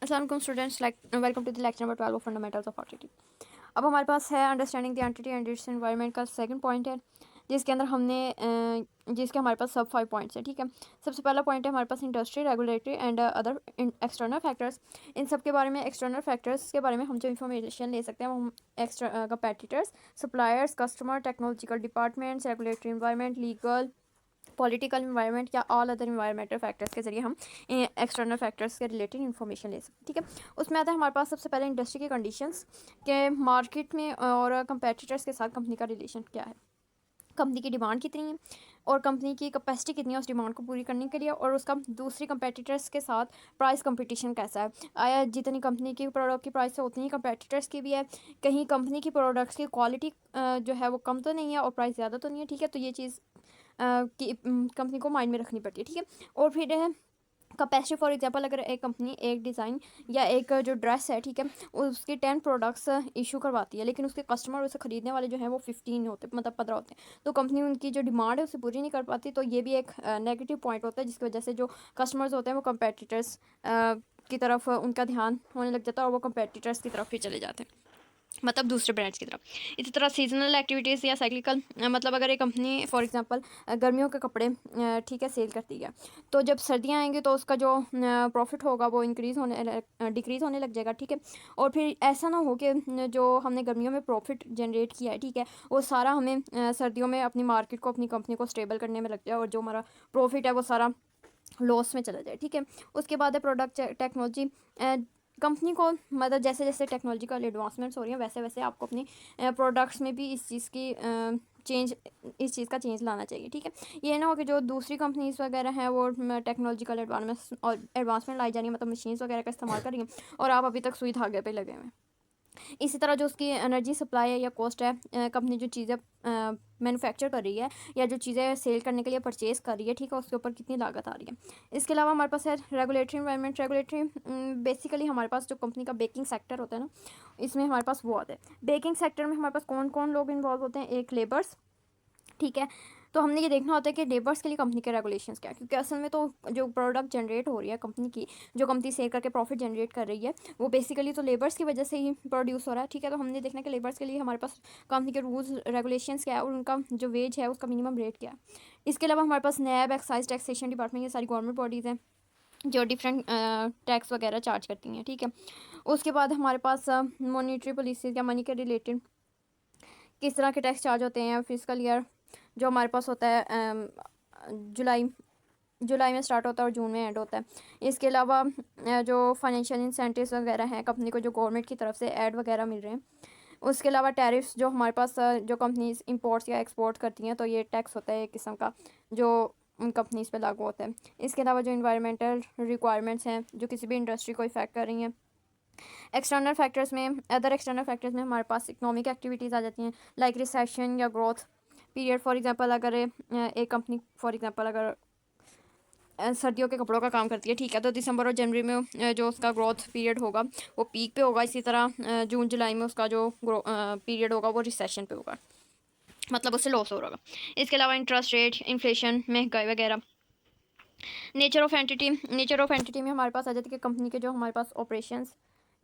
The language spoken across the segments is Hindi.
अस्सलाम students, welcome to the lecture number 12 of fundamentals of आर्टिटी। अब हमारे पास है understanding the entity and its environment का सेकंड पॉइंट है, जिसके अंदर जिसके हमारे पास सब 5 पॉइंट्स हैं। ठीक है, सबसे पहला पॉइंट है हमारे पास industry, regulatory and other external factors. इन सब के बारे में, एक्सटर्नल फैक्टर्स के बारे में हम जो इन्फॉर्मेशन ले सकते हैं वो हम extra competitors, suppliers, customer, technological departments, regulatory environment, legal, political environment या ऑल अदर इन्वायरमेंटल फैक्टर्स के जरिए हम एक्सटर्नल फैक्टर्स के रिलेटेड इन्फॉर्मेशन ले सकते हैं। ठीक है, उसमें आता है हमारे पास सबसे पहले इंडस्ट्री की कंडीशंस के मार्केट में और कंपेटिटर्स के साथ कंपनी का रिलेशन क्या है, कंपनी की डिमांड कितनी है और कंपनी की कैपेसिटी कितनी है उस डिमांड को पूरी करने के लिए, और उसका दूसरी कंपेटिटर्स के साथ प्राइस कंपटीशन कैसा है। आया जितनी कंपनी की प्रोडक्ट की प्राइस है उतनी ही कंपेटिटर्स की भी है, कहीं कंपनी की प्रोडक्ट्स की क्वालिटी जो है वो कम तो नहीं है और प्राइस ज़्यादा तो नहीं है। ठीक है, तो ये चीज़ कि कंपनी को माइंड में रखनी पड़ती है। ठीक है, और फिर है कैपेसिटी। फॉर एग्जांपल, अगर एक कंपनी एक डिज़ाइन या एक जो ड्रेस है, ठीक है, उसके 10 प्रोडक्ट्स इशू करवाती है, लेकिन उसके कस्टमर उसे ख़रीदने वाले जो हैं वो 15 होते, मतलब 15 होते हैं, तो कंपनी उनकी जो डिमांड है उसे पूरी नहीं कर पाती। तो ये भी एक नेगेटिव पॉइंट होता है, जिसकी वजह से जो कस्टमर्स होते हैं वो कंपेटिटर्स की तरफ उनका ध्यान होने लग जाता है और वो कंपेटिटर्स की तरफ ही चले जाते हैं, मतलब दूसरे ब्रांड्स की तरफ। इसी तरह सीजनल एक्टिविटीज़ या साइक्लिकल, मतलब अगर एक कंपनी फॉर एग्जांपल गर्मियों के कपड़े ठीक है सेल करती है, तो जब सर्दियाँ आएंगी तो उसका जो प्रॉफिट होगा वो डिक्रीज़ होने लग जाएगा। ठीक है, और फिर ऐसा ना हो कि जो हमने गर्मियों में प्रॉफिट जनरेट किया है, ठीक है, वो सारा हमें सर्दियों में अपनी मार्केट को, अपनी कंपनी को स्टेबल करने में लग जाए और जो हमारा प्रॉफिट है वो सारा लॉस में चला जाए। ठीक है, उसके बाद है प्रोडक्ट टेक्नोलॉजी। कंपनी को, मतलब जैसे जैसे टेक्नोलॉजिकल एडवांसमेंट्स हो रही हैं वैसे वैसे आपको अपनी प्रोडक्ट्स में भी चेंज इस चीज़ का चेंज लाना चाहिए। ठीक है, ये ना हो कि जो दूसरी कंपनीज वगैरह हैं वो टेक्नोलॉजिकल एडवांसमेंट लाई जा रही है, मतलब मशीन्स वगैरह का इस्तेमाल कर रही हैं, और आप अभी तक सुई धागे पे लगे हुए हैं। इसी तरह जो उसकी एनर्जी सप्लाई है या कॉस्ट है, कंपनी जो चीज़ें मैन्युफैक्चर कर रही है या जो चीज़ें सेल करने के लिए परचेज़ कर रही है, ठीक है, उसके ऊपर कितनी लागत आ रही है। इसके अलावा हमारे पास है रेगुलेटरी इन्वायरमेंट। रेगुलेटरी बेसिकली हमारे पास जो कंपनी का बेकिंग सेक्टर होता है ना, इसमें हमारे पास वो आता है। बेकिंग सेक्टर में हमारे पास कौन कौन लोग इन्वॉल्व होते हैं, एक लेबर्स, ठीक है, तो हमने ये देखना होता है कि लेबर्स के लिए कंपनी के रेगुलेशंस क्या है, क्योंकि असल में तो जो प्रोडक्ट जनरेट हो रही है कंपनी की, जो कंपनी सेल करके प्रॉफिट जनरेट कर रही है, वो बेसिकली तो लेबर्स की वजह से ही प्रोड्यूस हो रहा है। ठीक है, तो हमने देखना कि लेबर्स के लिए हमारे पास कंपनी के रूल्स रेगुलेशंस क्या है और उनका जो वेज है उसका मिनिमम रेट क्या है। इसके अलावा हमारे पास नैब, एक्साइज, टैक्सेशन डिपार्टमेंट, ये सारी गवर्नमेंट बॉडीज़ हैं जो डिफरेंट टैक्स वगैरह चार्ज करती हैं। ठीक है, उसके बाद हमारे पास मॉनिटरी पॉलिसी या मनी के रिलेटेड किस तरह के टैक्स चार्ज होते हैं। फिजिकल ईयर जो हमारे पास होता है जुलाई जुलाई में स्टार्ट होता है और जून में एंड होता है। इसके अलावा जो फाइनेंशियल इंसेंटिव्स वगैरह हैं कंपनी को, जो गवर्नमेंट की तरफ से ऐड वगैरह मिल रहे हैं। उसके अलावा टैरिफ्स जो हमारे पास जो कंपनीज इंपोर्ट्स या एक्सपोर्ट करती हैं, तो ये टैक्स होता है एक किस्म का जो उन कंपनीज पे लागू होता है। इसके अलावा जो इन्वायरमेंटल रिक्वायरमेंट्स हैं जो किसी भी इंडस्ट्री को इफेक्ट कर रही हैं। अदर एक्सटर्नल फैक्टर्स में हमारे पास इकोनॉमिक एक्टिविटीज़ आ जाती हैं, लाइक रिसेशन या ग्रोथ पीरियड। फॉर एग्जांपल, अगर एक कंपनी फॉर एग्जांपल अगर सर्दियों के कपड़ों का काम करती है, ठीक है, तो दिसंबर और जनवरी में जो उसका ग्रोथ पीरियड होगा वो पीक पे होगा। इसी तरह जून जुलाई में उसका जो पीरियड होगा वो रिसेशन पे होगा, मतलब उससे लॉस हो रहा होगा। इसके अलावा इंटरेस्ट रेट, इन्फ्लेशन, महंगाई वगैरह। नेचर ऑफ एंटिटी में हमारे पास आ जाती है कि कंपनी के जो हमारे पास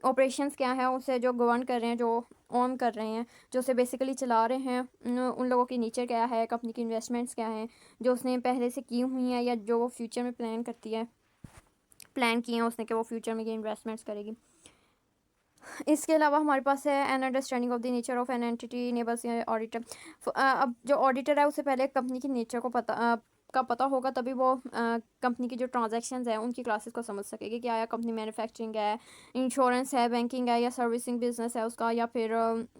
ऑपरेशंस क्या है, उसे जो गवर्न कर रहे हैं, जो ऑन कर रहे हैं, जो उसे बेसिकली चला रहे हैं, उन लोगों की नेचर क्या है, कंपनी की इन्वेस्टमेंट्स क्या हैं जो उसने पहले से की हुई हैं या जो वो फ्यूचर में प्लान किए हैं उसने कि वो फ्यूचर में ये इन्वेस्टमेंट्स करेगी। इसके अलावा हमारे पास है an understanding of the nature of an entity enables auditor. अब जो ऑडिटर है उसे पहले कंपनी की नेचर को पता होगा, तभी वो कंपनी की जो ट्रांजैक्शंस है उनकी क्लासेस को समझ सकेगी कि आया कंपनी मैन्युफैक्चरिंग है, इंश्योरेंस है, बैंकिंग है या सर्विसिंग बिजनेस है उसका, या फिर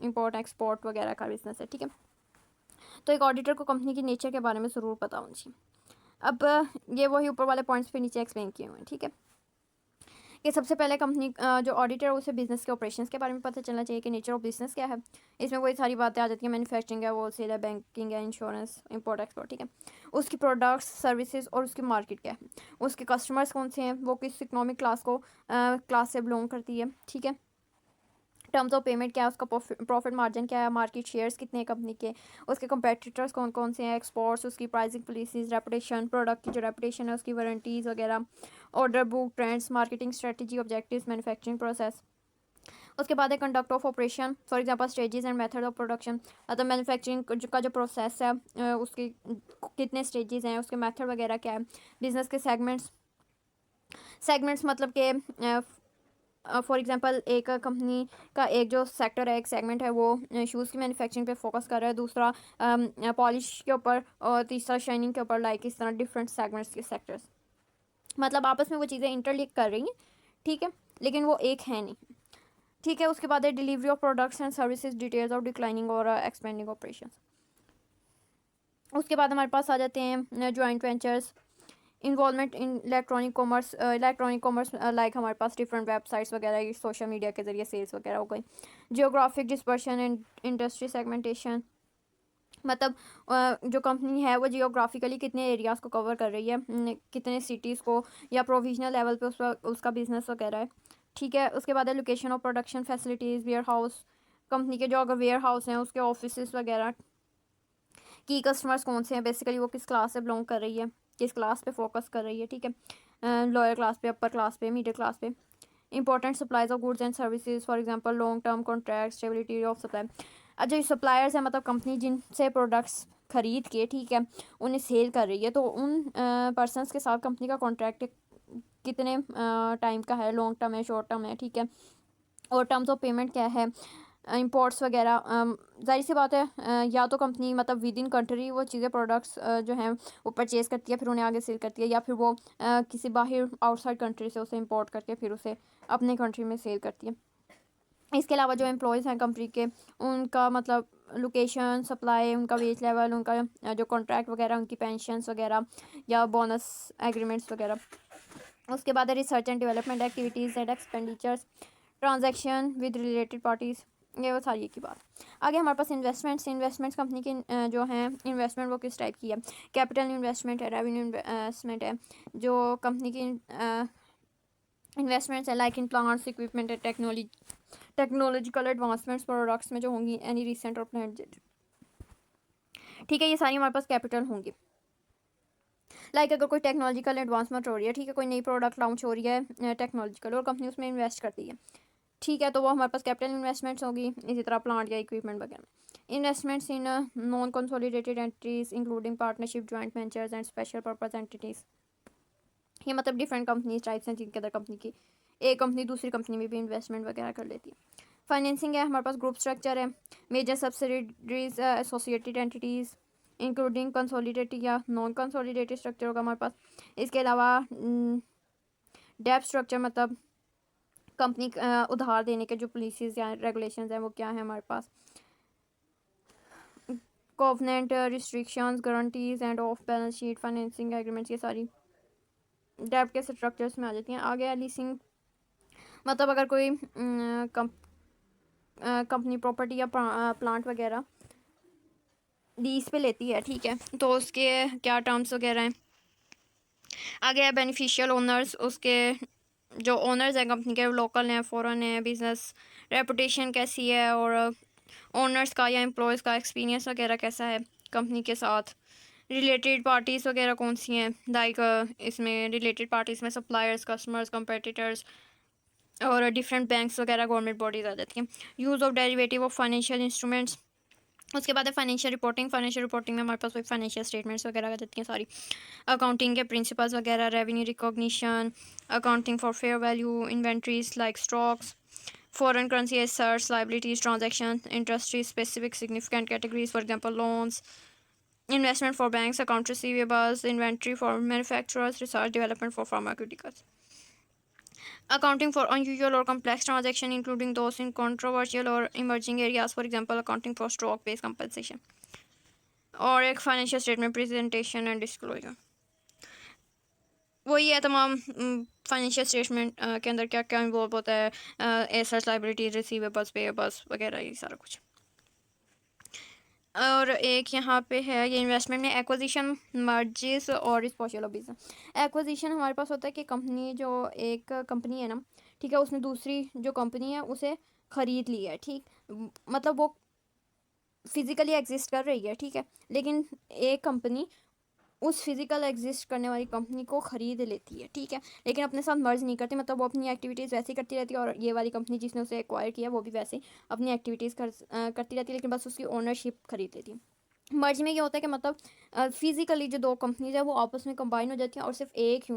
इंपोर्ट एक्सपोर्ट वगैरह का बिजनेस है। ठीक है, तो एक ऑडिटर को कंपनी की नेचर के बारे में ज़रूर पता होना चाहिए। अब ये वही ऊपर वाले पॉइंट्स पे नीचे एक्सप्लेन किए हुए हैं। ठीक है, कि सबसे पहले कंपनी जो ऑडिटर है उसे बिज़नेस के ऑपरेशंस के बारे में पता चलना चाहिए कि नेचर ऑफ बिज़नेस क्या है। इसमें वही सारी बातें आ जाती हैं, मैन्युफैक्चरिंग है, होलसेल है, बैंकिंग है, इंश्योरेंस, इंपोर्ट एक्सपोर्ट। ठीक है, उसकी प्रोडक्ट्स, सर्विसेज और उसकी मार्केट क्या है, उसके कस्टमर्स कौन से हैं, वो किस इकोनॉमिक क्लास से बिलोंग करती है। ठीक है, टर्म्स ऑफ पेमेंट क्या है, उसका प्रॉफिट मार्जिन क्या है, मार्केट शेयर्स कितने हैं कंपनी के, उसके कंपेटिटर्स कौन कौन से हैं, एक्सपोर्ट्स, उसकी प्राइसिंग पॉलिसीज, रेपुटेशन, प्रोडक्ट की जो रेपुटेशन है उसकी वारंटीज़ वगैरह, order book, trends, marketing strategy, objectives, manufacturing process. उसके बाद है conduct of operation, for example stages and method of production, मतलब मैन्युफैक्चरिंग का जो प्रोसेस है उसके कितने स्टेजेस हैं, उसके मेथड वगैरह क्या है। बिजनेस के सेगमेंट्स, सेगमेंट्स मतलब कि फॉर एग्जांपल एक कंपनी का एक जो सेक्टर है, एक सेगमेंट है, वो शूज़ की मैन्युफैक्चरिंग पे फोकस कर रहा है, दूसरा पॉलिश के ऊपर और तीसरा शाइनिंग के ऊपर, लाइक इस तरह डिफरेंट सेगमेंट्स के सेक्टर्स, मतलब आपस में वो चीज़ें इंटरलिंक कर रही हैं, ठीक है, लेकिन वो एक है नहीं, ठीक है। उसके बाद है delivery of products and services, details of declining और एक्सपेंडिंग ऑपरेशंस। उसके बाद हमारे पास आ जाते हैं joint ventures, involvement in electronic commerce, like हमारे पास डिफरेंट वेबसाइट्स वगैरह, सोशल मीडिया के ज़रिए सेल्स वगैरह हो गई। Geographic dispersion and industry segmentation, मतलब जो कंपनी है वो जियोग्राफिकली कितने एरियाज़ को कवर कर रही है, कितने सिटीज़ को, या प्रोविजनल लेवल पे उसका बिजनेस वगैरह है, ठीक है। उसके बाद है location of production facilities, warehouse, company के जो अगर वेयर हाउस हैं उसके ऑफिस वगैरह, की कस्टमर्स कौन से हैं, बेसिकली वो किस क्लास से बिलोंग कर रही है, किस क्लास पे फोकस कर रही है, ठीक है, लोअर क्लास पे, अपर क्लास पे, मिडिल क्लास पे। Important supplies of goods and services, for example long term contract, stability of supply. जो सप्लायर्स हैं मतलब कंपनी जिनसे प्रोडक्ट्स खरीद के, ठीक है, उन्हें सेल कर रही है, तो उन पर्सनस के साथ कंपनी का कॉन्ट्रैक्ट कितने टाइम का है, लॉन्ग टर्म है, शॉर्ट टर्म है, ठीक है, और टर्म्स ऑफ पेमेंट क्या है, इंपोर्ट्स वगैरह। जाहिर सी बात है या तो कंपनी मतलब विद इन कंट्री वो चीज़ें प्रोडक्ट्स जो हैं वो परचेज़ करती है, फिर उन्हें आगे सेल करती है, या फिर वो किसी बाहर आउटसाइड कंट्री से उसे इंपोर्ट करके फिर उसे अपने कंट्री में सेल करती है। इसके अलावा जो एम्प्लॉयज़ हैं कंपनी के, उनका मतलब लोकेशन, सप्लाई, उनका वेज लेवल, उनका जो कॉन्ट्रैक्ट वगैरह, उनकी पेंशन्स वगैरह या बोनस एग्रीमेंट्स वगैरह। उसके बाद है research and development activities and expenditures, transaction with related parties, ये वो सारी की बात। आगे हमारे पास इन्वेस्टमेंट्स कंपनी की जो हैं इन्वेस्टमेंट वो किस टाइप की है, कैपिटल इन्वेस्टमेंट है, रेवेन्यू इन्वेस्टमेंट है, जो कंपनी की इन्वेस्टमेंट्स है लाइक इन प्लांट्स, इक्विपमेंट है, टेक्नोलॉजिकल एडवांसमेंट्स प्रोडक्ट्स में जो होंगी, एनी रिसेंट और प्लान्ड, ठीक है, ये सारी हमारे पास कैपिटल होंगी। लाइक अगर कोई टेक्नोलॉजिकल एडवांसमेंट हो रही है, ठीक है, कोई नई प्रोडक्ट लॉन्च हो रही है टेक्नोलॉजिकल, और कंपनी उसमें इन्वेस्ट करती है, ठीक है, तो वो हमारे पास कैपिटल इन्वेस्टमेंट्स होगी। इसी तरह प्लांट या इक्विपमेंट वगैरह। Investments in non consolidated entities including partnership, joint ventures and special purpose entities, ये मतलब डिफरेंट कंपनीज टाइप्स हैं जिनके अंदर कंपनी की एक कंपनी दूसरी कंपनी में भी इन्वेस्टमेंट वगैरह कर लेती है। फाइनेंसिंग है, हमारे पास ग्रुप स्ट्रक्चर है, major subsidiaries, associated entities including consolidated या नॉन कंसोलिडेटेड स्ट्रक्चर होगा हमारे पास। इसके अलावा डेब्ट स्ट्रक्चर, मतलब कंपनी उधार देने के जो पॉलिसीज या रेगुलेशंस हैं वो क्या है हमारे पास। Covenant, restrictions, guarantees and off balance sheet financing agreements, ये सारी डेब्ट के स्ट्रक्चर्स में आ जाती हैं। आगे लीसिंग, मतलब अगर कोई कंपनी प्रॉपर्टी या प्लांट वगैरह लीज पे लेती है, ठीक है, तो उसके क्या टर्म्स वगैरह हैं। आगे है बेनिफिशियल ओनर्स, उसके जो ओनर्स हैं कंपनी के, लोकल हैं, फॉरेन हैं, बिजनेस रेपुटेशन कैसी है, और ओनर्स का या एम्प्लॉयज़ का एक्सपीरियंस वगैरह कैसा है कंपनी के साथ। रिलेटेड पार्टीज़ वगैरह कौन सी हैं, लाइक इसमें रिलेटेड पार्टीज़ में सप्लायर्स, कस्टमर्स, कंपेटिटर्स और डिफरेंट बैंक्स वगैरह, गवर्नमेंट बॉडीज़ आ जाती हैं। Use of derivative of financial instruments. उसके बाद है फाइनेंशियल रिपोर्टिंग में हमारे पास वही फाइनेंशियल स्टेटमेंट्स वगैरह आ जाती हैं सारी। अकाउंटिंग के प्रिंसिपल्स वगैरह, revenue recognition, accounting for fair value, inventories like stocks, foreign currency assets, liabilities, transactions, industry specific significant categories, for example loans, investment for banks, account receivables, inventory for manufacturers, research development for pharmaceuticals. Accounting for unusual or complex transactions including those in controversial or emerging areas, for example accounting for stock based compensation. और एक financial statement presentation and disclosure, वही है तमाम फाइनेंशियल स्टेटमेंट के अंदर क्या क्या इन्वॉल्व होता है, एसेट्स, लायबिलिटीज, रिसीवेबल्स, पेएबल्स वगैरह, ये सारा कुछ। और एक यहाँ पे है ये इन्वेस्टमेंट में एक्विजिशन, मर्जेस और डिस्पोजल ऑफ बिजनेस। एक्विजिशन हमारे पास होता है कि कंपनी जो एक कंपनी है ना, ठीक है, उसने दूसरी जो कंपनी है उसे ख़रीद लिया है, ठीक, मतलब वो फिज़िकली एग्जिस्ट कर रही है, ठीक है, लेकिन एक कंपनी उस फिज़िकल एग्जिस्ट करने वाली कंपनी को ख़रीद लेती है, ठीक है, लेकिन अपने साथ मर्ज नहीं करती, मतलब वो अपनी एक्टिविटीज़ वैसे ही करती रहती है और ये वाली कंपनी जिसने उसे एक्वायर किया वो भी वैसे ही अपनी एक्टिविटीज़ करती रहती है, लेकिन बस उसकी ओनरशिप खरीद लेती है। मर्ज में ये होता है कि मतलब फिज़िकली जो दो कंपनीज है वो आपस में कंबाइन हो जाती हैं और सिर्फ एक